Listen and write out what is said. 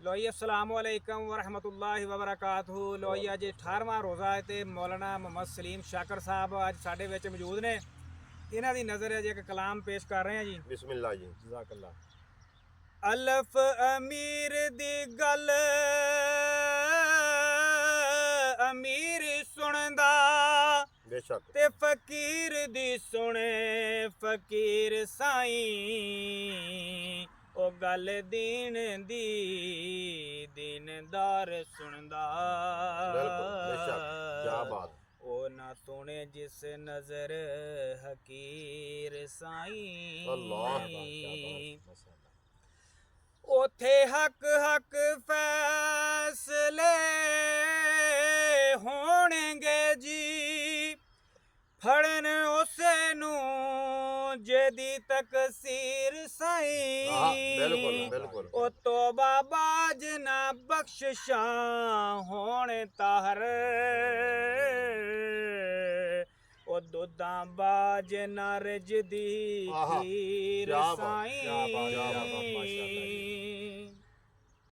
लो जी अस्सलाम वालेकुम वरहमतुल्लाहि वबरकातुहू। लो जी अज 18वां रोज़ा है तो मौलाना मोहम्मद सलीम शाकर साहब अज साडे विच मौजूद ने। इन्हां दी नज़र अज एक कलाम पेश कर रहे हैं जी। बिस्मिल्लाह जी। जज़ाकल्लाह। अल्फ अमीर दी गल अमीर सुनदा बेशक ते फकीर दी सुने फकीर साईं। ओ गल दीन दी दीनदार सुनदा बिल्कुल बेशक क्या बात। ओ ना सुने जिस नजर हकीर अल्लाह साईं। ओथे हक हक फैसले होणगे जी फड़न उसे नू जेदी तकसीर बिल्कुल साईं। बिल्कुल ओ तोबा बाज ना बख्शिशां होण ताहर ओ दुधां बाज ना रजदी आहा, खीर क्या बात, साईं।